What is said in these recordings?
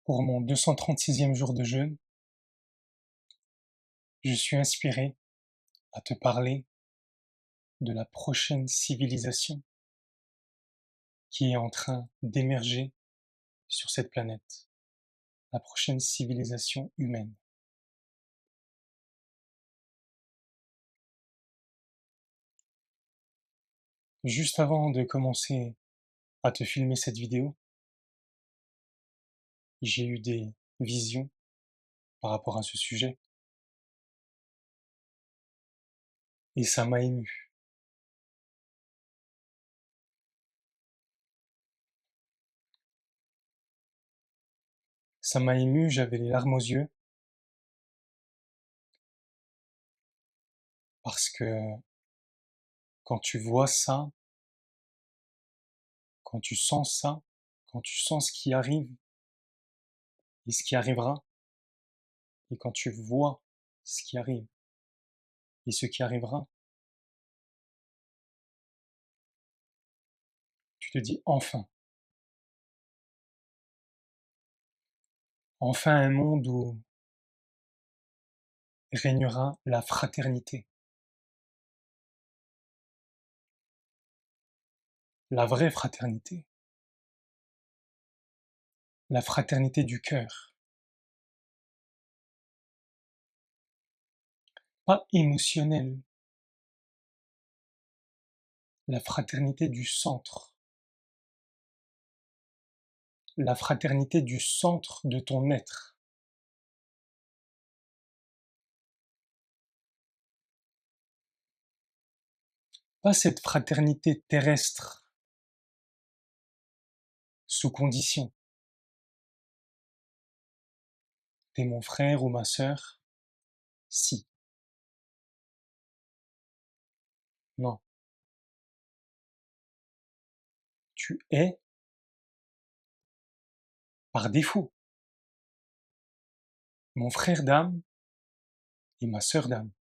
Pour mon 236e jour de jeûne, je suis inspiré à te parler de la prochaine civilisation qui est en train d'émerger sur cette planète, la prochaine civilisation humaine. Juste avant de commencer à te filmer cette vidéo, j'ai eu des visions par rapport à ce sujet et ça m'a ému. Ça m'a ému, j'avais les larmes aux yeux parce que quand tu vois ça, quand tu sens ça, quand tu sens ce qui arrive et ce qui arrivera, et quand tu vois ce qui arrive et ce qui arrivera, tu te dis enfin, enfin un monde où régnera la fraternité, la vraie fraternité, la fraternité du cœur, pas émotionnelle, la fraternité du centre, la fraternité du centre de ton être. Pas cette fraternité terrestre, sous condition. T'es mon frère ou ma sœur, si. Non, tu es par défaut mon frère d'âme et ma sœur d'âme.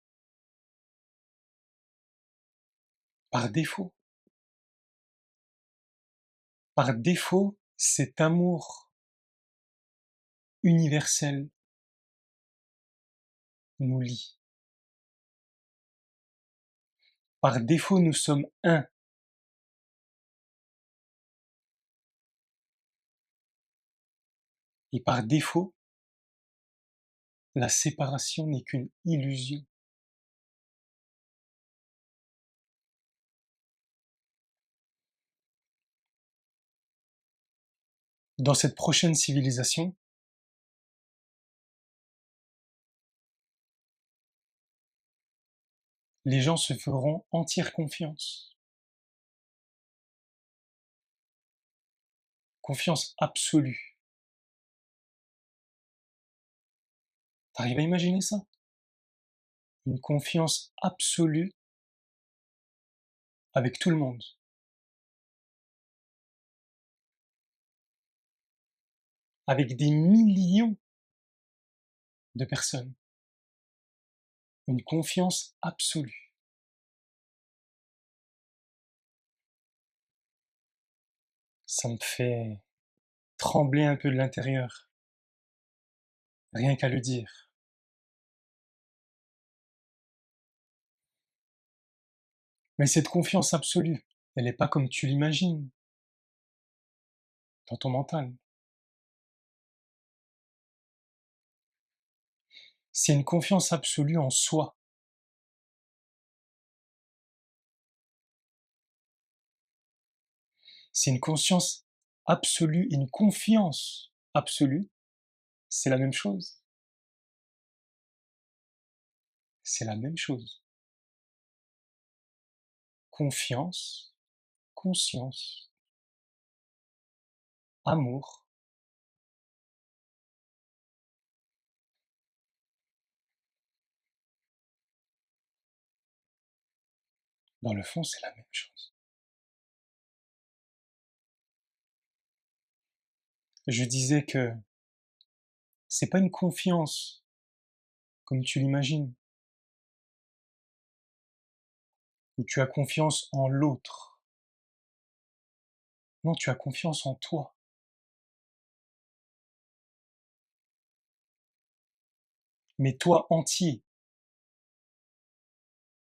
Par défaut. Par défaut, cet amour universel nous lie. Par défaut, nous sommes un. Et par défaut, la séparation n'est qu'une illusion. Dans cette prochaine civilisation, les gens se feront entière confiance. Confiance absolue. T'arrives à imaginer ça? Une confiance absolue avec tout le monde. Avec des millions de personnes. Une confiance absolue. Ça me fait trembler un peu de l'intérieur. Rien qu'à le dire. Mais cette confiance absolue, elle n'est pas comme tu l'imagines, dans ton mental. C'est une confiance absolue en soi. C'est une conscience absolue, une confiance absolue. C'est la même chose. C'est la même chose. Confiance, conscience, amour. Dans le fond, c'est la même chose. Je disais que c'est pas une confiance comme tu l'imagines, où tu as confiance en l'autre. Non, tu as confiance en toi. mais toi entier,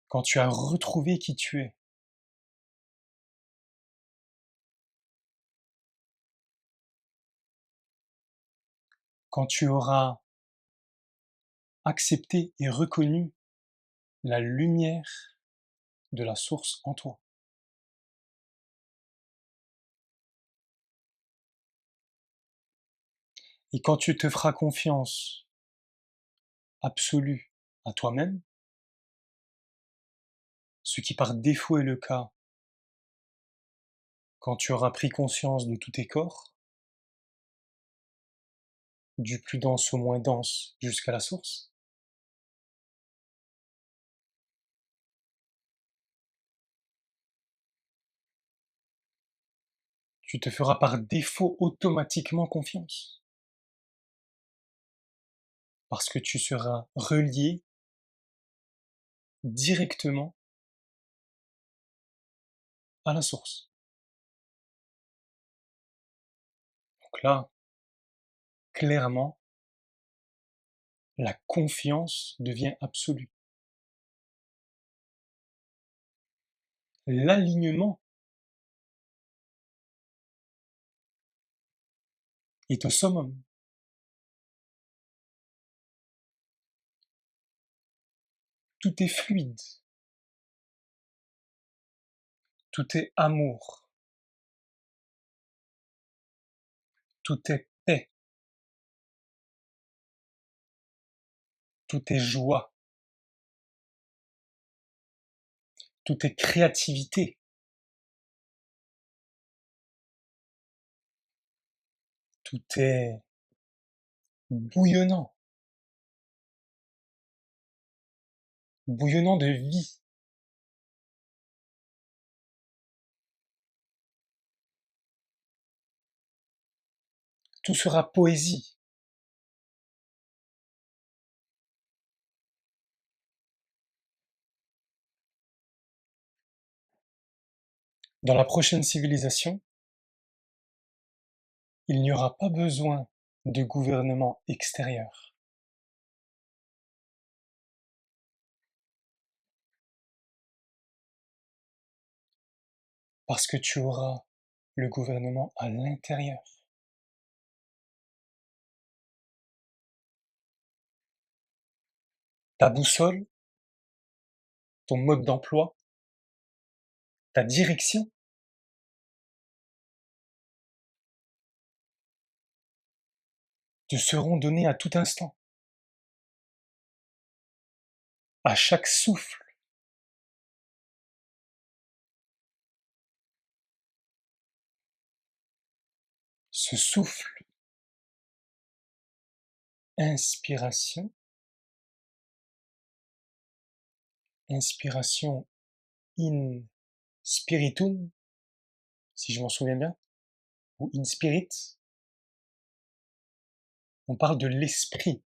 quand tu as retrouvé qui tu es, quand tu auras accepté et reconnu la lumière de la source en toi. Et quand tu te feras confiance absolue à toi-même, ce qui par défaut est le cas quand tu auras pris conscience de tous tes corps, du plus dense au moins dense jusqu'à la source, tu te feras par défaut automatiquement confiance, parce que tu seras relié directement à la source. Donc là, clairement, la confiance devient absolue. L'alignement est au summum. Tout est fluide, tout est amour, tout est paix, tout est joie, tout est créativité, tout est bouillonnant, bouillonnant de vie. Tout sera poésie. Dans la prochaine civilisation, il n'y aura pas besoin de gouvernement extérieur, parce que tu auras le gouvernement à l'intérieur. Ta boussole, ton mode d'emploi, ta direction te seront donnés à tout instant, à chaque souffle. Ce souffle, inspiration, inspiration in spiritum, si je m'en souviens bien, ou in spirit, on parle de l'esprit.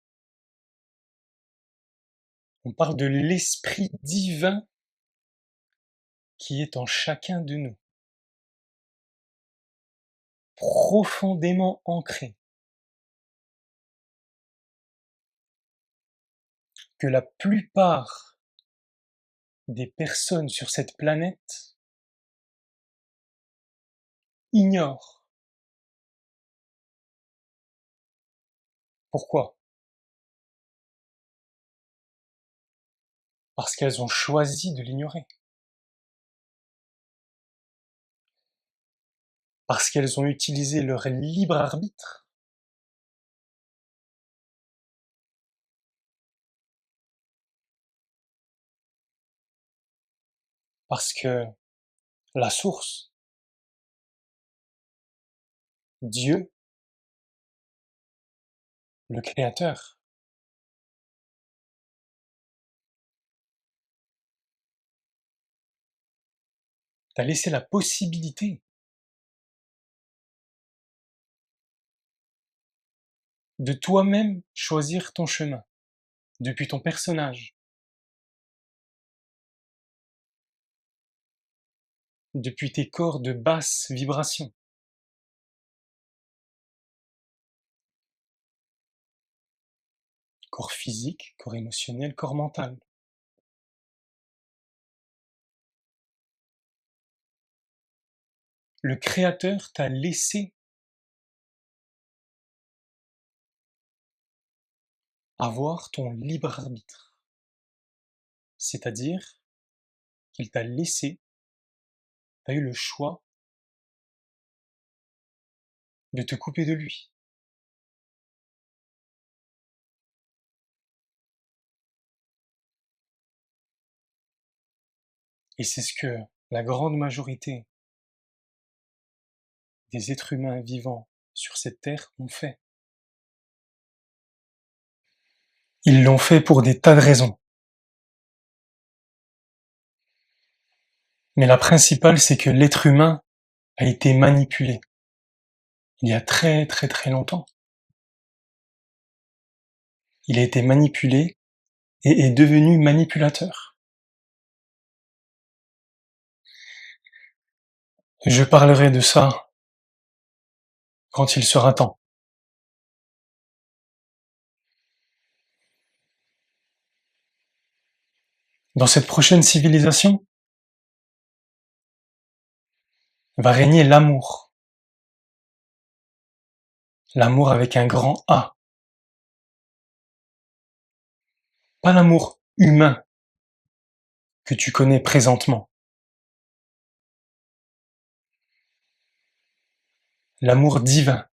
On parle de l'esprit divin qui est en chacun de nous, profondément ancré, que la plupart des personnes sur cette planète ignorent. Pourquoi? Parce qu'elles ont choisi de l'ignorer. Parce qu'elles ont utilisé leur libre arbitre parce que la source, Dieu, le Créateur, t'a laissé la possibilité de toi-même choisir ton chemin, depuis ton personnage, depuis tes corps de basse vibration. corps physique, corps émotionnel, corps mental. Le Créateur t'a laissé avoir ton libre arbitre. C'est-à-dire qu'il t'a laissé, tu as eu le choix de te couper de lui. Et c'est ce que la grande majorité des êtres humains vivant sur cette terre ont fait. Ils l'ont fait pour des tas de raisons. Mais la principale, c'est que l'être humain a été manipulé. Il y a très très très longtemps. Il a été manipulé et est devenu manipulateur. Je parlerai de ça quand il sera temps. Dans cette prochaine civilisation, va régner l'amour. L'amour avec un grand A. Pas l'amour humain que tu connais présentement. L'amour divin.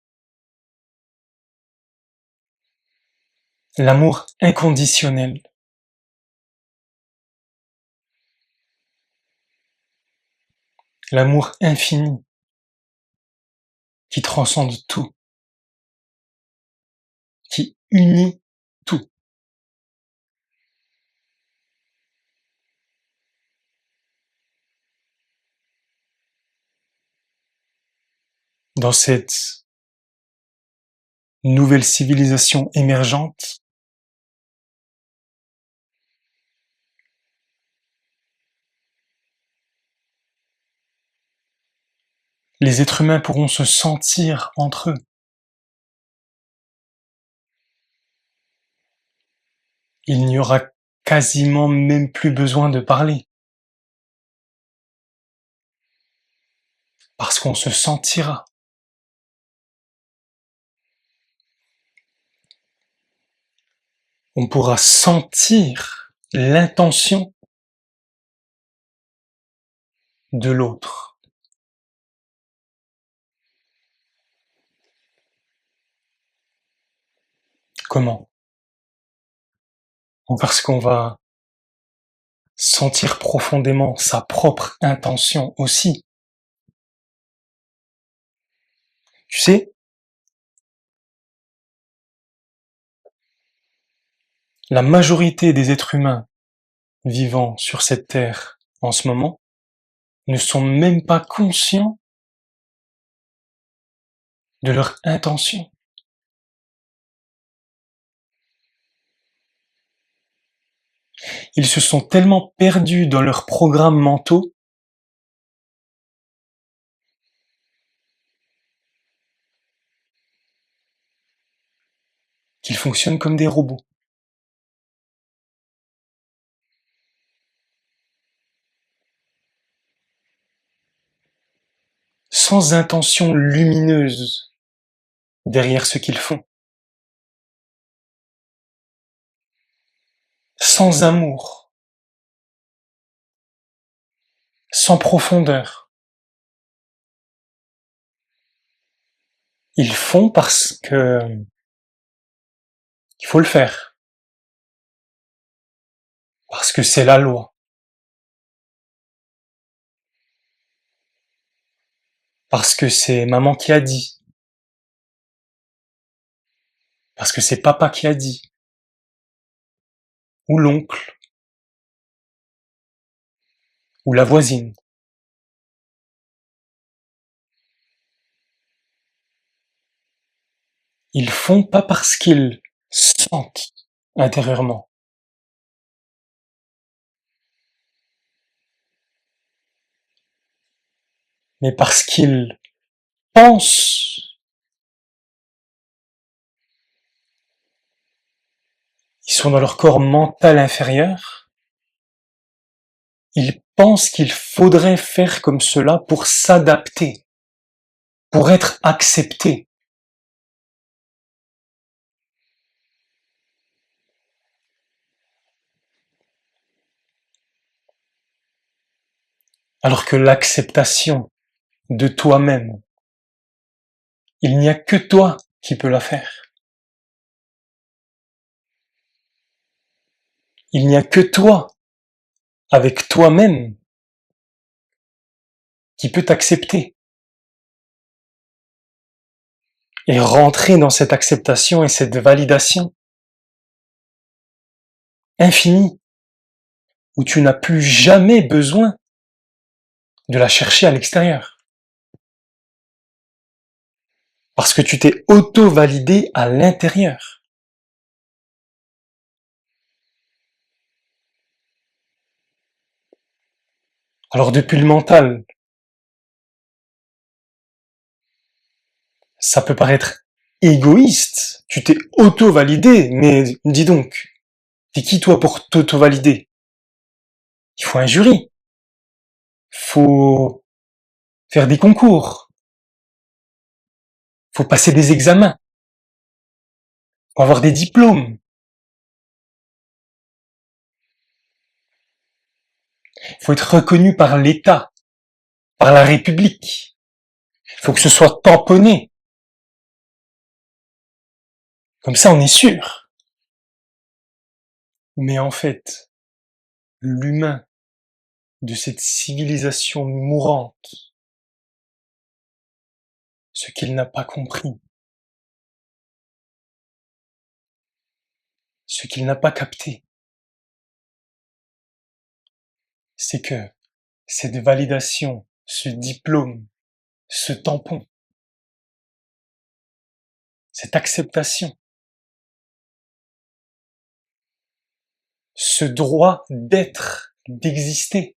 L'amour inconditionnel. L'amour infini qui transcende tout, qui unit tout. Dans cette nouvelle civilisation émergente, les êtres humains pourront se sentir entre eux. Il n'y aura quasiment même plus besoin de parler. Parce qu'on se sentira. On pourra sentir l'intention de l'autre. Comment? Parce qu'on va sentir profondément sa propre intention aussi. Tu sais, la majorité des êtres humains vivant sur cette terre en ce moment ne sont même pas conscients de leur intention. Ils se sont tellement perdus dans leurs programmes mentaux qu'ils fonctionnent comme des robots. Sans intention lumineuse derrière ce qu'ils font. Sans amour. Sans profondeur. Ils font parce que il faut le faire. Parce que c'est la loi. Parce que c'est maman qui a dit. Parce que c'est papa qui a dit. Ou l'oncle. Ou la voisine. Ils font pas parce qu'ils sentent intérieurement. Mais parce qu'ils pensent sont dans leur corps mental inférieur, ils pensent qu'il faudrait faire comme cela pour s'adapter, pour être acceptés. Alors que l'acceptation de toi-même, il n'y a que toi qui peux la faire. Il n'y a que toi, avec toi-même, qui peut t'accepter. Et rentrer dans cette acceptation et cette validation infinie, où tu n'as plus jamais besoin de la chercher à l'extérieur. Parce que tu t'es auto-validé à l'intérieur. Alors depuis le mental, ça peut paraître égoïste. Tu t'es auto-validé, mais dis donc, t'es qui toi pour t'auto-valider? Il faut un jury. Faut faire des concours. Faut passer des examens. Faut avoir des diplômes. Faut être reconnu par l'État, par la République. Faut que ce soit tamponné. Comme ça, on est sûr. Mais en fait, l'humain de cette civilisation mourante, ce qu'il n'a pas compris, ce qu'il n'a pas capté, c'est que cette validation, ce diplôme, ce tampon, cette acceptation, ce droit d'être, d'exister,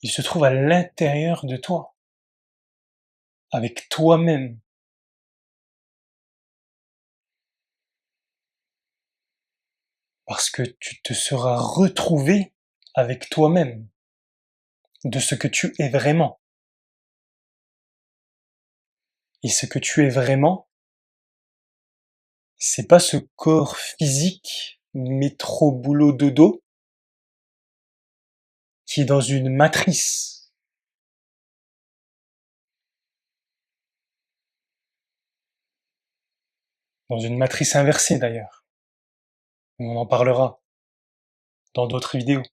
il se trouve à l'intérieur de toi, avec toi-même. Parce que tu te seras retrouvé avec toi-même, de ce que tu es vraiment. Et ce que tu es vraiment, c'est pas ce corps physique, métro, boulot, dodo, qui est dans une matrice. Dans une matrice inversée d'ailleurs. On en parlera dans d'autres vidéos.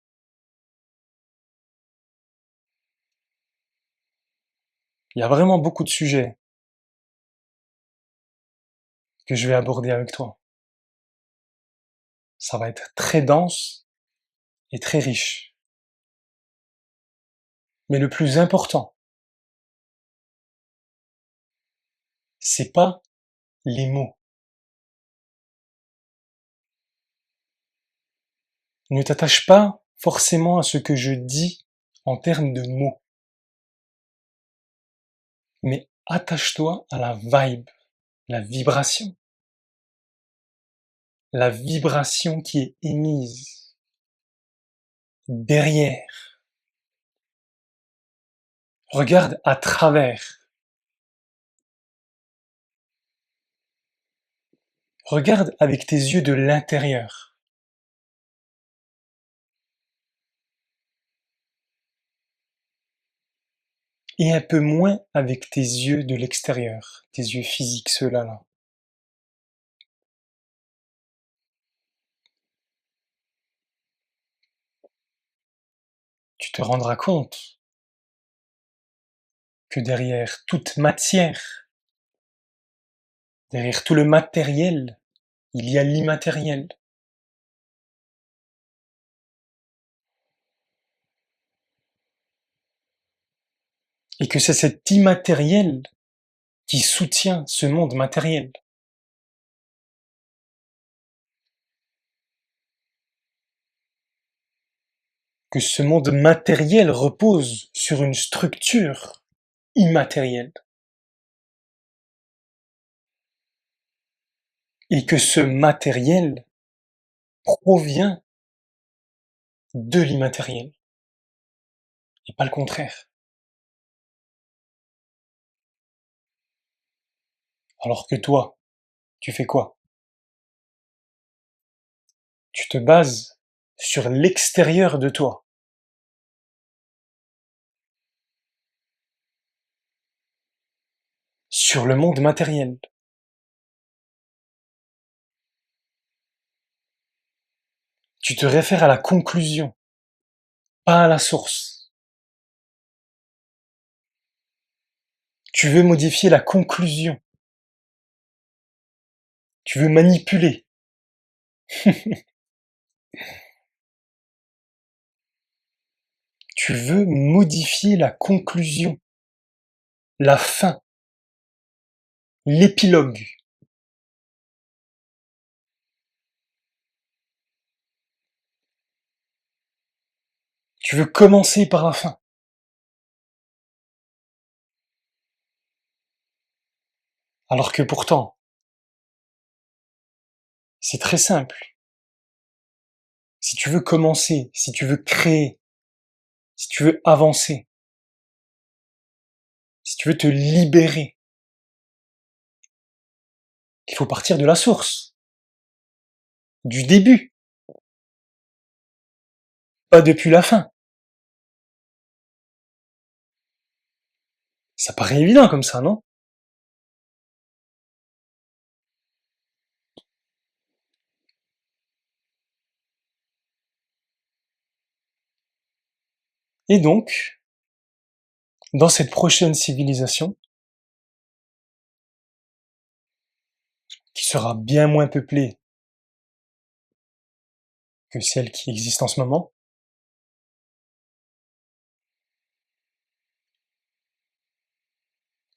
Il y a vraiment beaucoup de sujets que je vais aborder avec toi. Ça va être très dense et très riche. Mais le plus important, c'est pas les mots. Ne t'attache pas forcément à ce que je dis en termes de mots, mais attache-toi à la vibration. La vibration qui est émise derrière. Regarde à travers. Regarde avec tes yeux de l'intérieur. Et un peu moins avec tes yeux de l'extérieur, tes yeux physiques, ceux-là, là. Tu te rendras compte que derrière toute matière, derrière tout le matériel, il y a l'immatériel. Et que c'est cet immatériel qui soutient ce monde matériel. Que ce monde matériel repose sur une structure immatérielle. et que ce matériel provient de l'immatériel, et pas le contraire. Alors que toi, tu fais quoi? Tu te bases sur l'extérieur de toi, sur le monde matériel. Tu te réfères à la conclusion, pas à la source. Tu veux modifier la conclusion. Tu veux manipuler. Tu veux modifier la conclusion, la fin, l'épilogue. Tu veux commencer par la fin. Alors que pourtant, c'est très simple. Si tu veux commencer, si tu veux créer, si tu veux avancer, si tu veux te libérer, il faut partir de la source, du début, pas depuis la fin. Ça paraît évident comme ça, non? Et donc, dans cette prochaine civilisation, qui sera bien moins peuplée que celle qui existe en ce moment,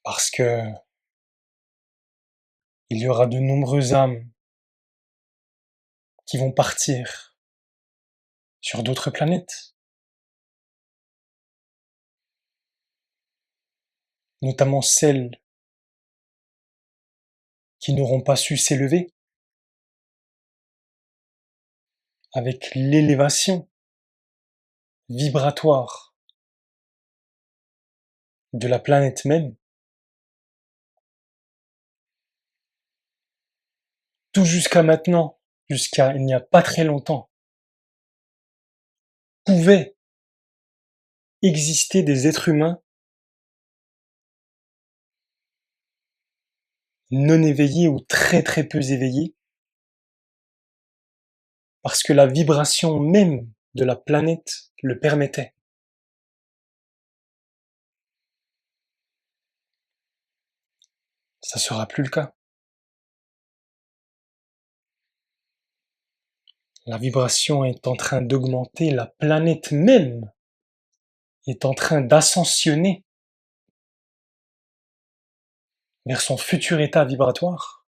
parce que il y aura de nombreuses âmes qui vont partir sur d'autres planètes, notamment celles qui n'auront pas su s'élever avec l'élévation vibratoire de la planète même. Tout jusqu'à maintenant, jusqu'à il n'y a pas très longtemps, pouvaient exister des êtres humains non éveillés ou très très peu éveillés, parce que la vibration même de la planète le permettait. Ça sera plus le cas. La vibration est en train d'augmenter, la planète même est en train d'ascensionner vers son futur état vibratoire.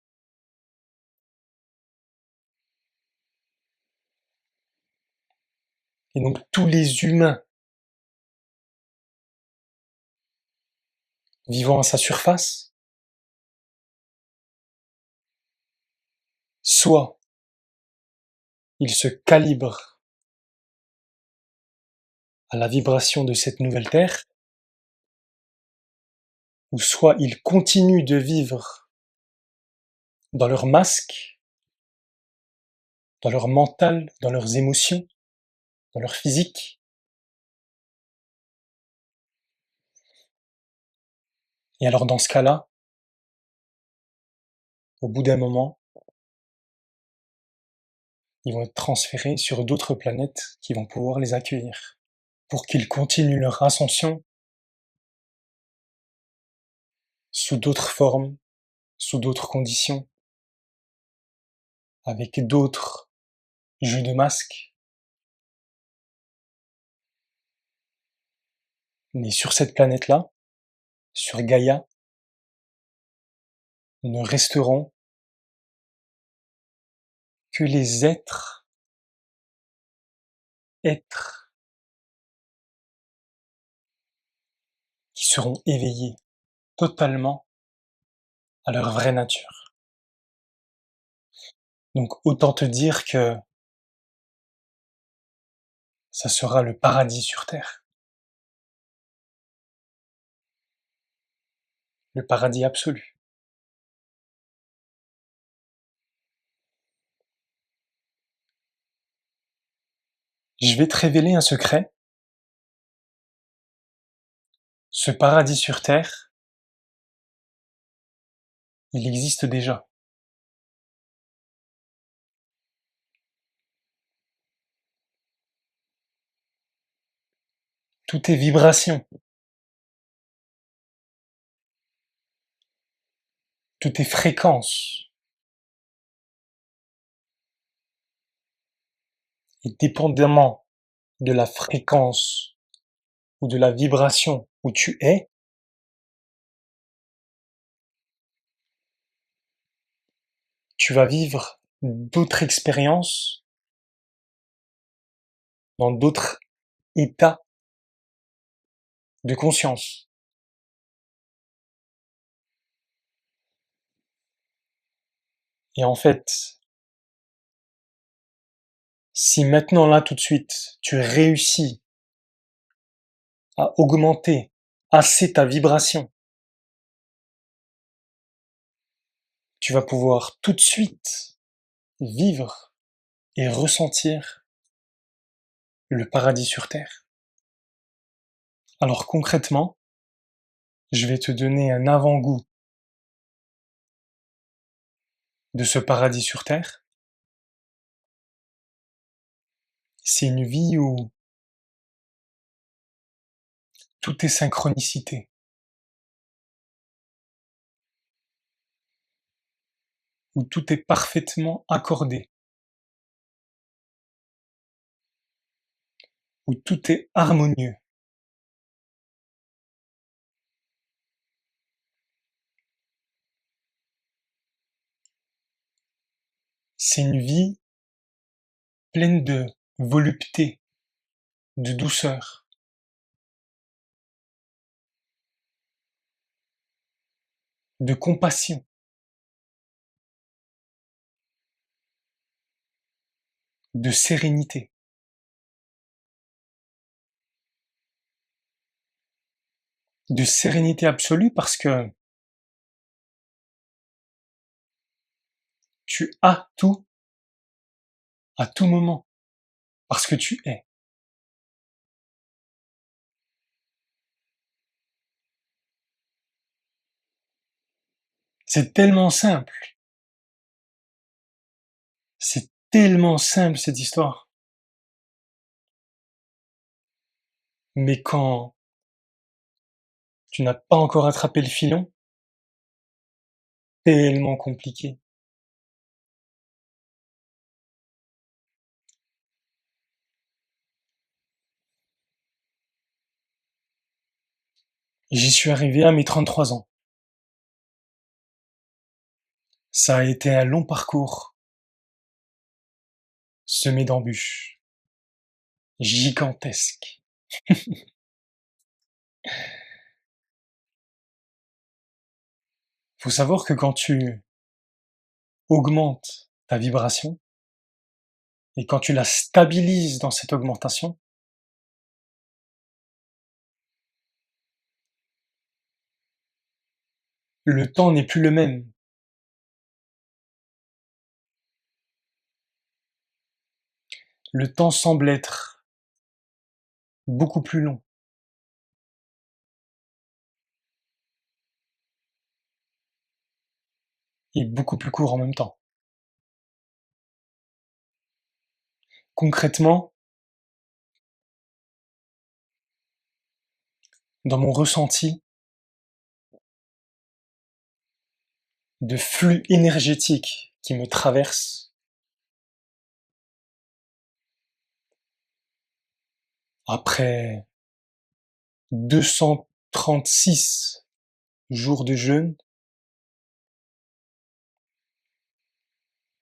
Et donc tous les humains vivant à sa surface, soit ils se calibrent à la vibration de cette nouvelle Terre, ou soit ils continuent de vivre dans leur masque, dans leur mental, dans leurs émotions, dans leur physique. Et alors dans ce cas-là, au bout d'un moment, ils vont être transférés sur d'autres planètes qui vont pouvoir les accueillir pour qu'ils continuent leur ascension sous d'autres formes, sous d'autres conditions, avec d'autres jeux de masques. Mais sur cette planète-là, sur Gaïa, ne resteront que les êtres qui seront éveillés totalement à leur vraie nature. Donc autant te dire que ça sera le paradis sur terre, le paradis absolu. Je vais te révéler un secret. Ce paradis sur terre, il existe déjà. Tout est vibration, tout est fréquence. Et dépendamment de la fréquence ou de la vibration où tu es, tu vas vivre d'autres expériences dans d'autres états de conscience. Et en fait, si maintenant là tout de suite, tu réussis à augmenter assez ta vibration, tu vas pouvoir tout de suite vivre et ressentir le paradis sur terre. Alors concrètement, je vais te donner un avant-goût de ce paradis sur terre. C'est une vie où tout est synchronicité, où tout est parfaitement accordé, où tout est harmonieux. C'est une vie pleine de volupté, de douceur, de compassion, de sérénité. De sérénité absolue parce que tu as tout à tout moment, parce que tu es. C'est tellement simple, c'est tellement simple cette histoire. Mais quand tu n'as pas encore attrapé le filon, tellement compliqué. J'y suis arrivé à mes 33 ans. Ça a été un long parcours, semé d'embûches, gigantesques. Faut savoir que quand tu augmentes ta vibration et quand tu la stabilises dans cette augmentation, le temps n'est plus le même. Le temps semble être beaucoup plus long et beaucoup plus court en même temps. Concrètement, dans mon ressenti de flux énergétique qui me traverse, après 236 jours de jeûne,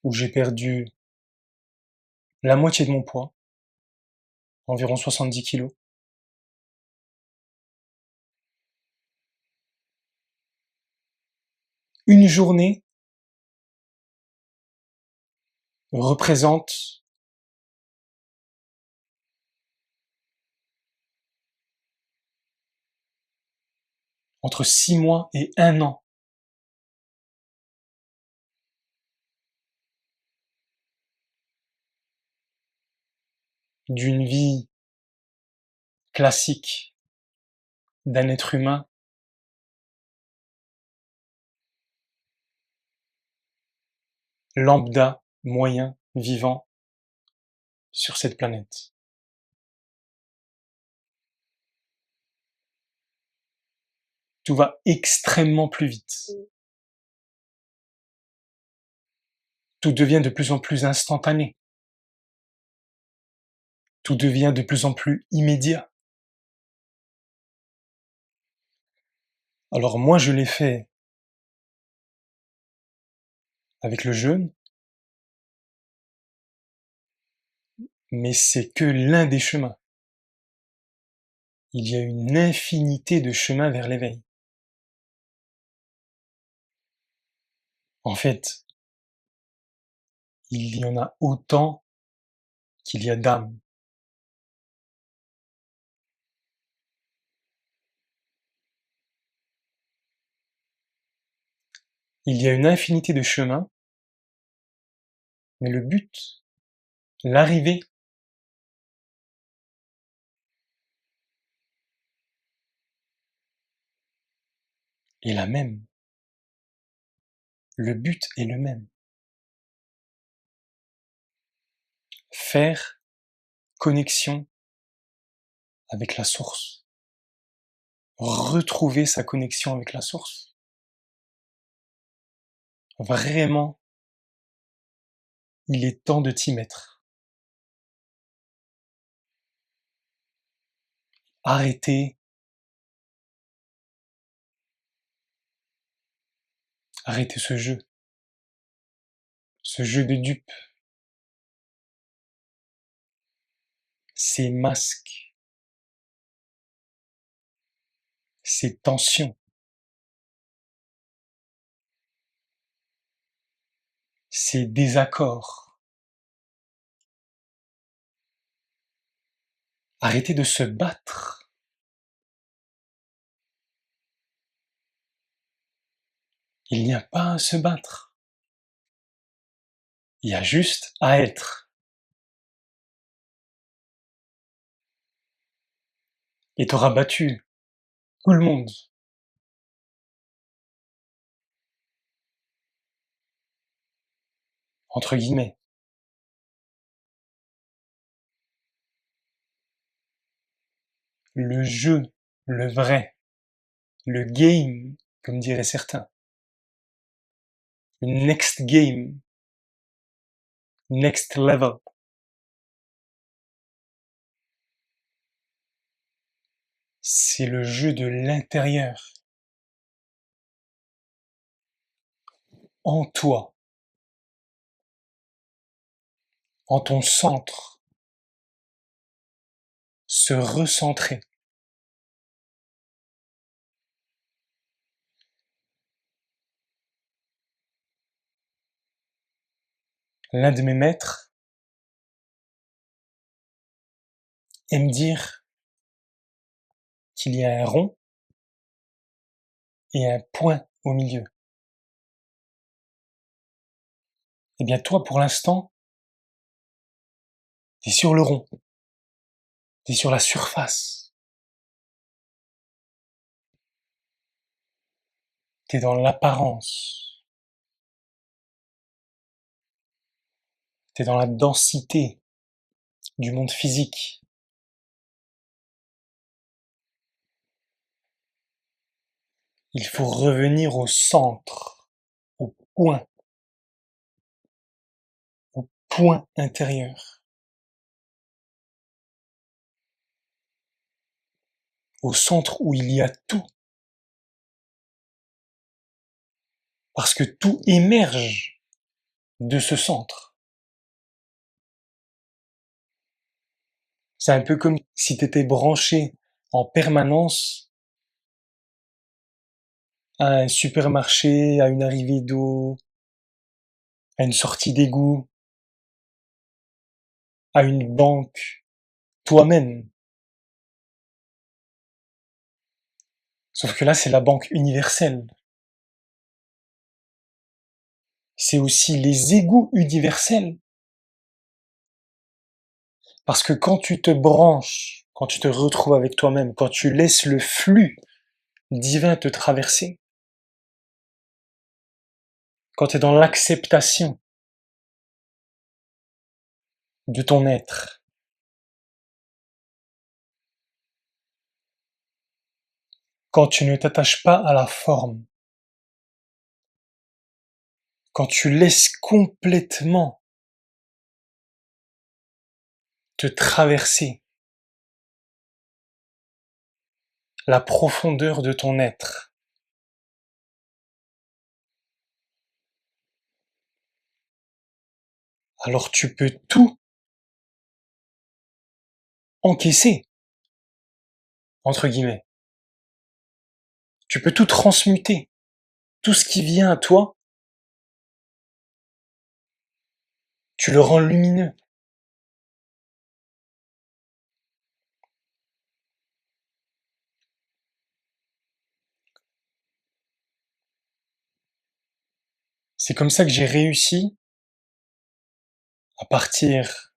où j'ai perdu la moitié de mon poids, environ 70 kilos, une journée représente entre 6 mois et 1 an d'une vie classique d'un être humain lambda, moyen, vivant sur cette planète. Tout va extrêmement plus vite. Tout devient de plus en plus instantané. Tout devient de plus en plus immédiat. Alors moi, je l'ai fait avec le jeûne, mais c'est que l'un des chemins. Il y a une infinité de chemins vers l'éveil. En fait, il y en a autant qu'il y a d'âmes. Il y a une infinité de chemins, mais le but, l'arrivée, est la même. Le but est le même. Faire connexion avec la source. Retrouver sa connexion avec la source. Vraiment, il est temps de t'y mettre. Arrêtez ce jeu de dupes, ces masques, ces tensions, ces désaccords. Arrêtez de se battre. Il n'y a pas à se battre. Il y a juste à être. Et t'auras battu tout le monde. Entre guillemets. Le jeu, le vrai, le game, comme diraient certains. Le next game, next level. C'est le jeu de l'intérieur. En toi. En ton centre. Se recentrer. L'un de mes maîtres aime dire qu'il y a un rond et un point au milieu. Eh bien toi, pour l'instant, t'es sur le rond. T'es sur la surface. T'es dans l'apparence. T'es dans la densité du monde physique. Il faut revenir au centre, au point intérieur, au centre où il y a tout. Parce que tout émerge de ce centre. C'est un peu comme si tu étais branché en permanence à un supermarché, à une arrivée d'eau, à une sortie d'égout. à une banque toi-même. Sauf que là, c'est la banque universelle. C'est aussi les égouts universels. Parce que quand tu te branches, quand tu te retrouves avec toi-même, quand tu laisses le flux divin te traverser, quand tu es dans l'acceptation de ton être, quand tu ne t'attaches pas à la forme, quand tu laisses complètement te traverser la profondeur de ton être, alors tu peux tout encaisser, entre guillemets. Tu peux tout transmuter. Tout ce qui vient à toi, tu le rends lumineux. C'est comme ça que j'ai réussi, à partir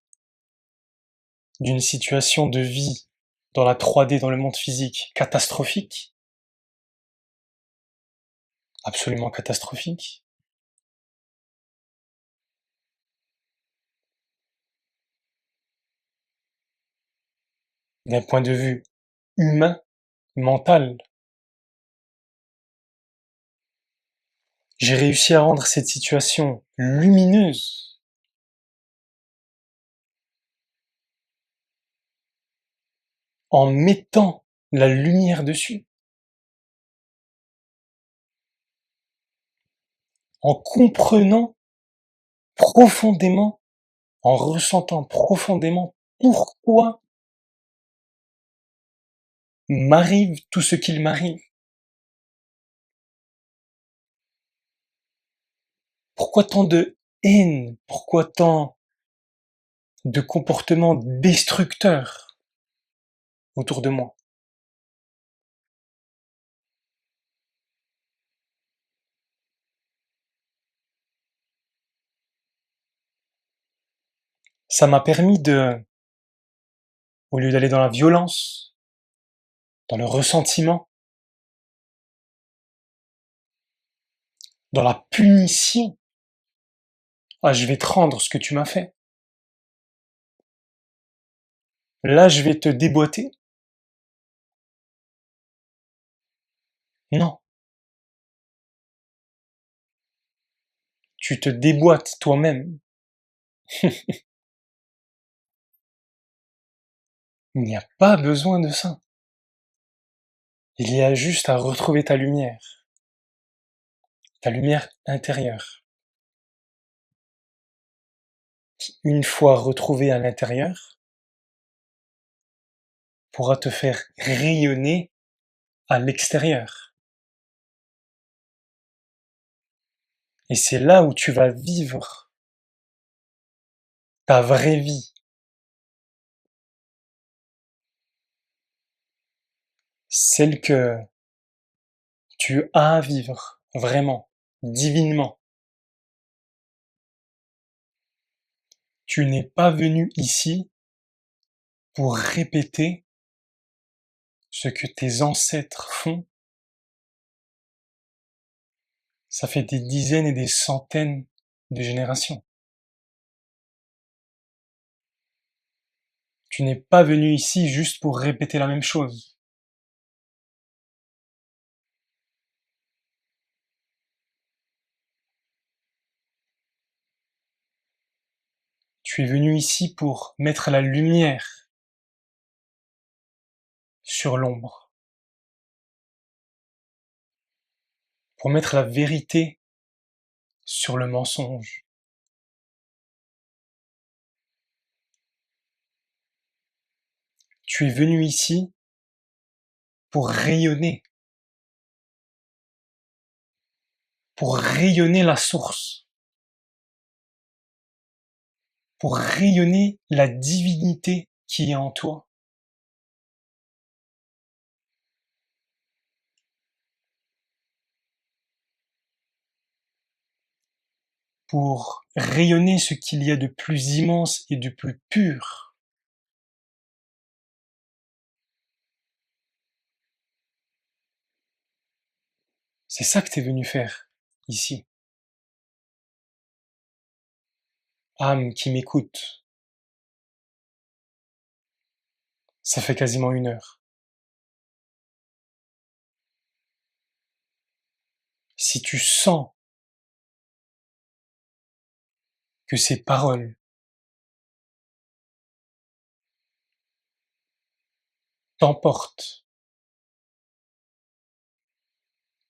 d'une situation de vie dans la 3D, dans le monde physique, catastrophique, absolument catastrophique, d'un point de vue humain, mental. J'ai réussi à rendre cette situation lumineuse, en mettant la lumière dessus, en comprenant profondément, en ressentant profondément pourquoi m'arrive tout ce qu'il m'arrive. Pourquoi tant de haine? Pourquoi tant de comportements destructeurs autour de moi? Ça m'a permis de, au lieu d'aller dans la violence, dans le ressentiment, dans la punition, ah, je vais te rendre ce que tu m'as fait. Là, je vais te déboîter. Non, tu te déboîtes toi-même. Il n'y a pas besoin de ça. Il y a juste à retrouver ta lumière intérieure. Une fois retrouvée à l'intérieur, pourra te faire rayonner à l'extérieur. Et c'est là où tu vas vivre ta vraie vie, celle que tu as à vivre, vraiment, divinement. Tu n'es pas venu ici pour répéter ce que tes ancêtres font. Ça fait des dizaines et des centaines de générations. Tu n'es pas venu ici juste pour répéter la même chose. Tu es venu ici pour mettre la lumière sur l'ombre, pour mettre la vérité sur le mensonge. Tu es venu ici pour rayonner la source. pour rayonner la divinité qui est en toi. Pour rayonner ce qu'il y a de plus immense et de plus pur. C'est ça que t'es venu faire, ici. Âme qui m'écoute, ça fait quasiment 1 heure. Si tu sens que ces paroles t'emportent,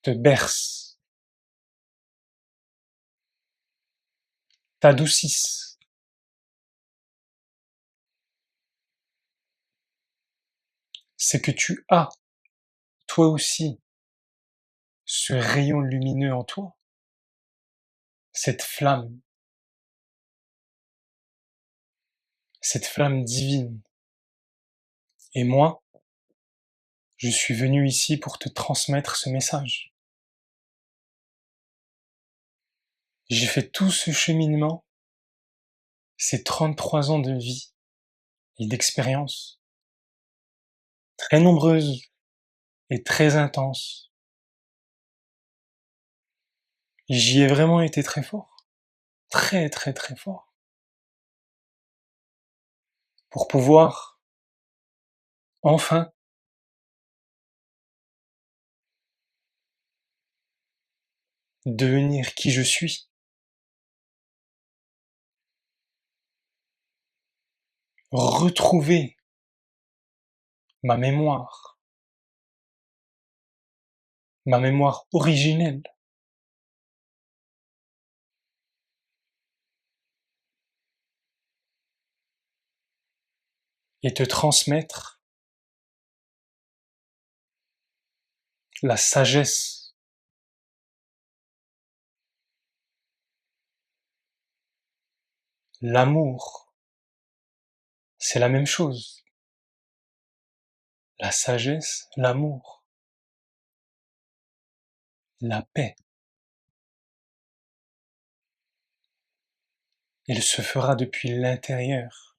te bercent, t'adoucissent, c'est que tu as, toi aussi, ce rayon lumineux en toi, cette flamme divine. Et moi, je suis venu ici pour te transmettre ce message. J'ai fait tout ce cheminement, ces 33 ans de vie et d'expérience, très nombreuses et très intenses. J'y ai vraiment été très fort, très très très fort, pour pouvoir, enfin, devenir qui je suis, retrouver ma mémoire originelle, et te transmettre la sagesse, l'amour, c'est la même chose. La sagesse, l'amour, la paix. Elle se fera depuis l'intérieur.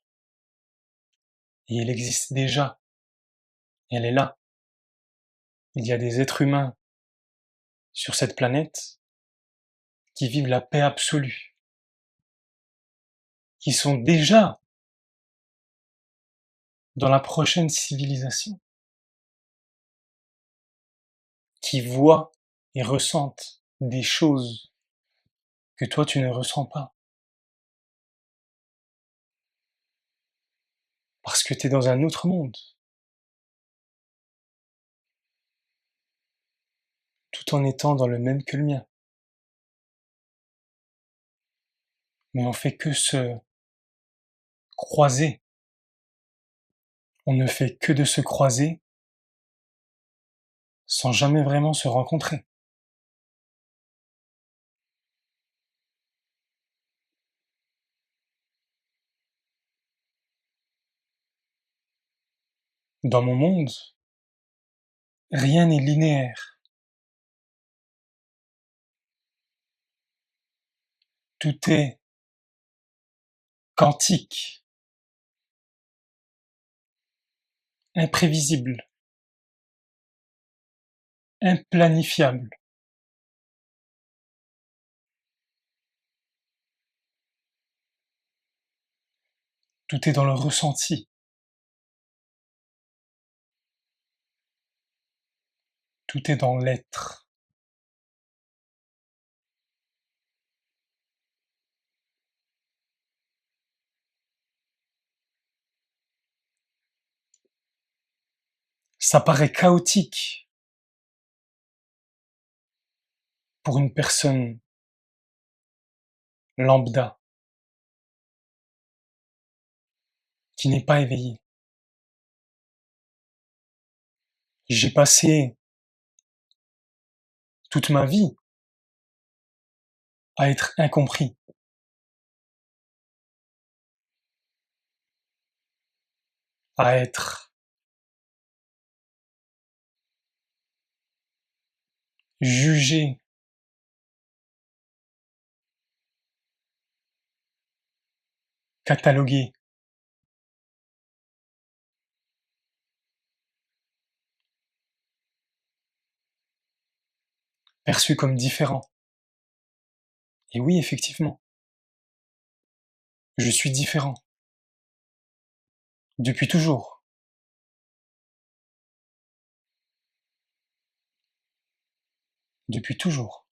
Et elle existe déjà. Elle est là. Il y a des êtres humains sur cette planète qui vivent la paix absolue, qui sont déjà dans la prochaine civilisation, qui voient et ressentent des choses que toi tu ne ressens pas, parce que tu es dans un autre monde, tout en étant dans le même que le mien. Mais on fait que se croiser, on ne fait que de se croiser sans jamais vraiment se rencontrer. Dans mon monde, rien n'est linéaire. Tout est quantique, imprévisible, implanifiable. Tout est dans le ressenti. Tout est dans l'être. Ça paraît chaotique pour une personne lambda qui n'est pas éveillée. J'ai passé toute ma vie à être incompris. à être jugé, catalogué, perçu comme différent. Et oui, effectivement, je suis différent, depuis toujours. Depuis toujours.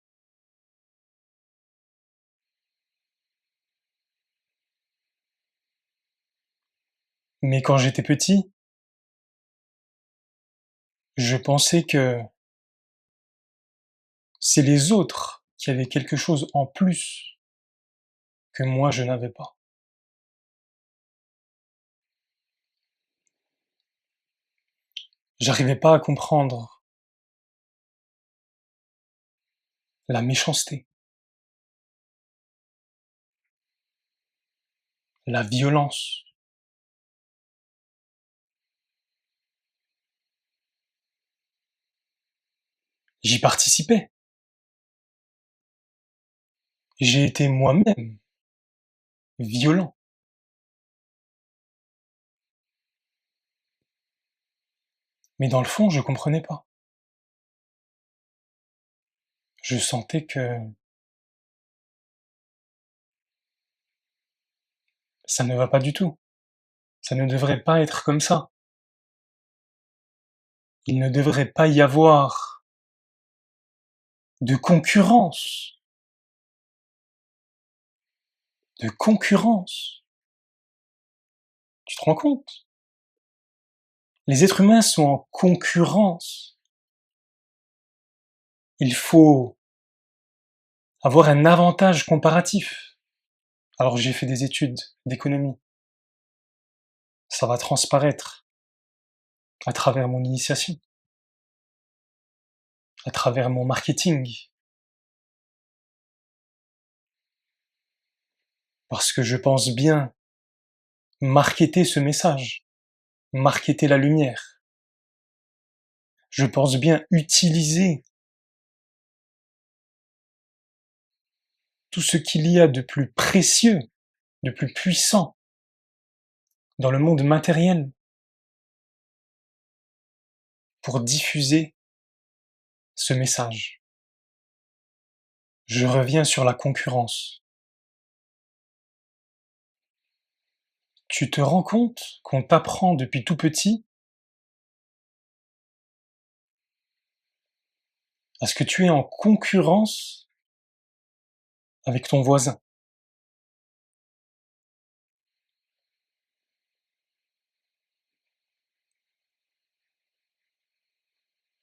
Mais quand j'étais petit, je pensais que c'est les autres qui avaient quelque chose en plus que moi je n'avais pas. J'arrivais pas à comprendre la méchanceté, la violence. J'y participais. J'ai été moi-même violent. Mais dans le fond, je comprenais pas. Je sentais que ça ne va pas du tout. Ça ne devrait pas être comme ça. Il ne devrait pas y avoir de concurrence. De concurrence. Tu te rends compte? Les êtres humains sont en concurrence. Il faut avoir un avantage comparatif. Alors j'ai fait des études d'économie. Ça va transparaître à travers mon initiation, à travers mon marketing, parce que je pense bien marketer ce message, marketer la lumière. Je pense bien utiliser tout ce qu'il y a de plus précieux, de plus puissant dans le monde matériel pour diffuser ce message. Je reviens sur la concurrence. Tu te rends compte qu'on t'apprend depuis tout petit à ce que tu es en concurrence avec ton voisin.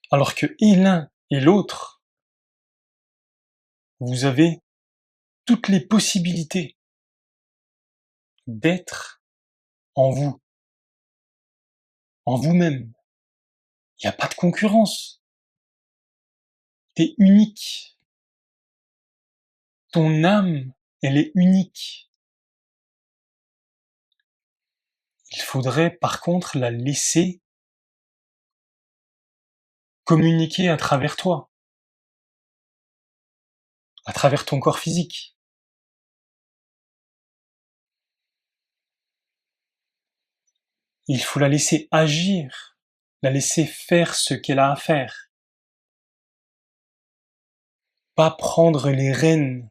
Alors que et l'un et l'autre, vous avez toutes les possibilités d'être en vous, en vous-même. Il n'y a pas de concurrence. T'es unique. Ton âme, elle est unique. Il faudrait par contre la laisser communiquer à travers toi, à travers ton corps physique. Il faut la laisser agir, la laisser faire ce qu'elle a à faire. Pas prendre les rênes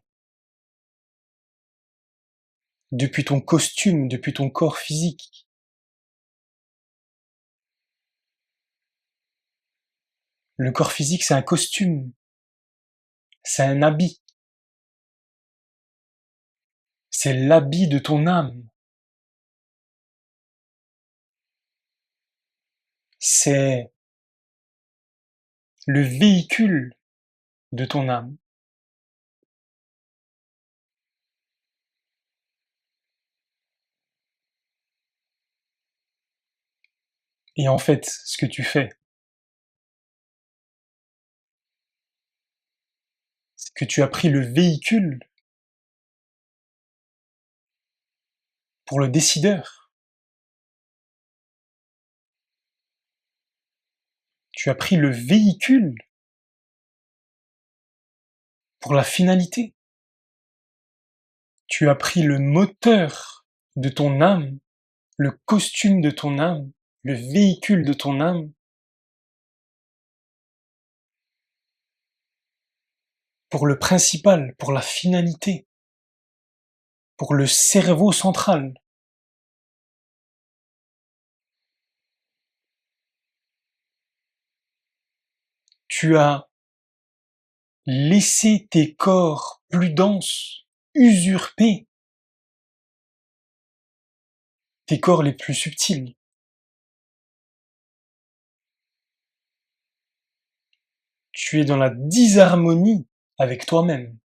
depuis ton costume, depuis ton corps physique. Le corps physique, c'est un costume, c'est un habit, c'est l'habit de ton âme, c'est le véhicule de ton âme. Et en fait, ce que tu fais, c'est que tu as pris le véhicule pour le décideur. Tu as pris le véhicule pour la finalité. Tu as pris le moteur de ton âme, le costume de ton âme, le véhicule de ton âme, pour le principal, pour la finalité, pour le cerveau central. Tu as laissé tes corps plus denses usurper tes corps les plus subtils. Tu es dans la disharmonie avec toi-même.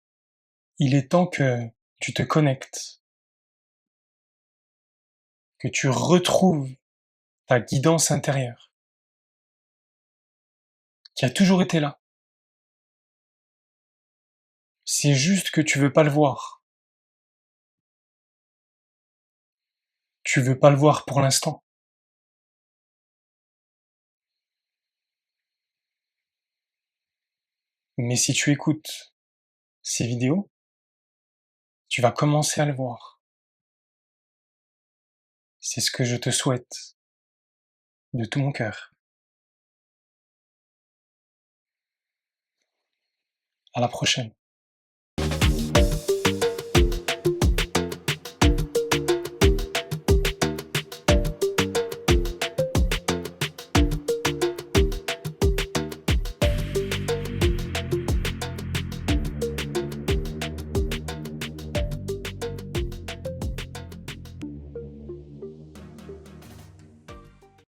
Il est temps que tu te connectes, que tu retrouves ta guidance intérieure, qui a toujours été là. C'est juste que tu veux pas le voir. Tu veux pas le voir pour l'instant. Mais si tu écoutes ces vidéos, tu vas commencer à le voir. C'est ce que je te souhaite de tout mon cœur. À la prochaine.